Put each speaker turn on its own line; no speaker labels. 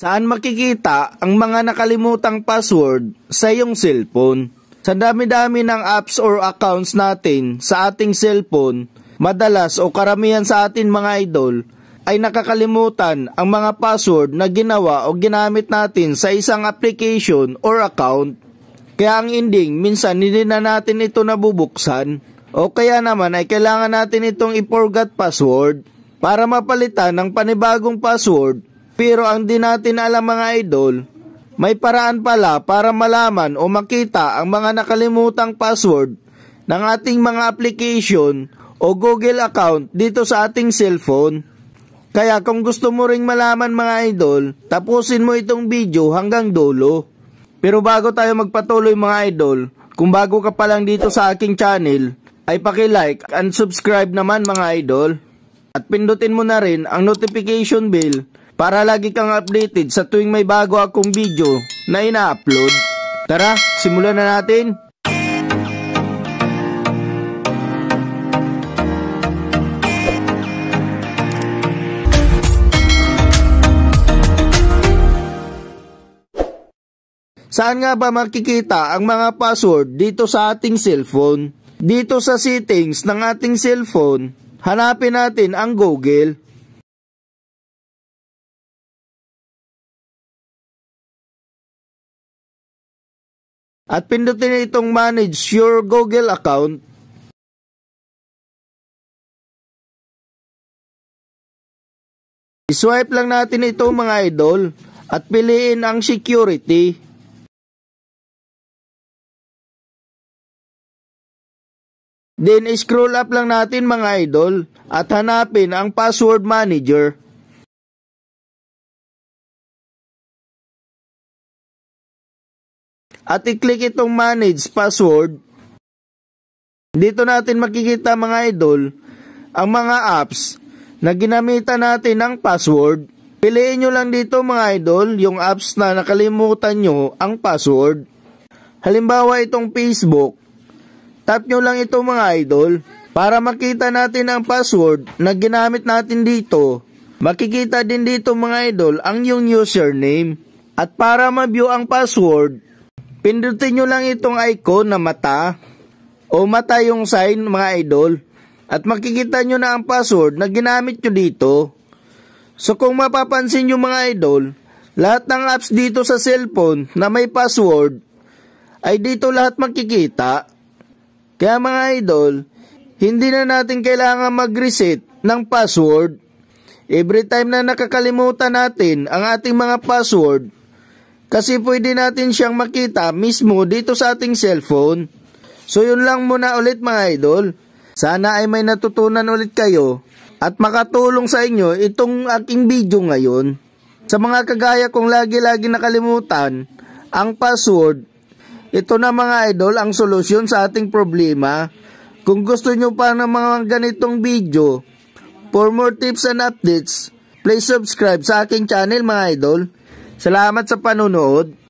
Saan makikita ang mga nakalimutang password sa iyong cellphone? Sa dami-dami ng apps or accounts natin sa ating cellphone, madalas o karamihan sa atin mga idol, ay nakakalimutan ang mga password na ginawa o ginamit natin sa isang application or account. Kaya ang ending, minsan hindi na natin ito nabubuksan o kaya naman ay kailangan natin itong i-forgot password para mapalitan ng panibagong password. Pero ang di natin alam mga idol, may paraan pala para malaman o makita ang mga nakalimutang password ng ating mga application o Google account dito sa ating cellphone. Kaya kung gusto mo ring malaman mga idol, tapusin mo itong video hanggang dulo. Pero bago tayo magpatuloy mga idol, kung bago ka pa lang dito sa aking channel, ay paki-like and subscribe naman mga idol. At pindutin mo na rin ang notification bell para lagi kang updated sa tuwing may bago akong video na ina-upload. Tara, simulan na natin! Saan nga ba makikita ang mga password dito sa ating cellphone? Dito sa settings ng ating cellphone, hanapin natin ang Google. At pindutin itong manage your Google account. I-swipe lang natin ito mga idol at piliin ang security. Then scroll up lang natin mga idol at hanapin ang password manager. At i-click itong manage password. Dito natin makikita mga idol ang mga apps na ginamitan natin ng password. Piliin nyo lang dito mga idol yung apps na nakalimutan nyo ang password. Halimbawa itong Facebook. Tap nyo lang ito mga idol para makita natin ang password na ginamit natin dito. Makikita din dito mga idol ang yung username. At para ma-view ang password, pindutin nyo lang itong icon na mata o mata yung sign mga idol. At makikita nyo na ang password na ginamit nyo dito. So kung mapapansin nyo mga idol, lahat ng apps dito sa cellphone na may password ay dito lahat makikita. Kaya mga idol, hindi na natin kailangan mag-reset ng password. Every time na nakakalimutan natin ang ating mga password, kasi pwede natin siyang makita mismo dito sa ating cellphone. So yun lang muna ulit mga idol. Sana ay may natutunan ulit kayo at makatulong sa inyo itong aking video ngayon. Sa mga kagaya kong lagi-lagi nakalimutan ang password, ito na mga idol ang solusyon sa ating problema. Kung gusto nyo pa ng mga ganitong video, for more tips and updates, please subscribe sa aking channel mga idol. Salamat sa panunood.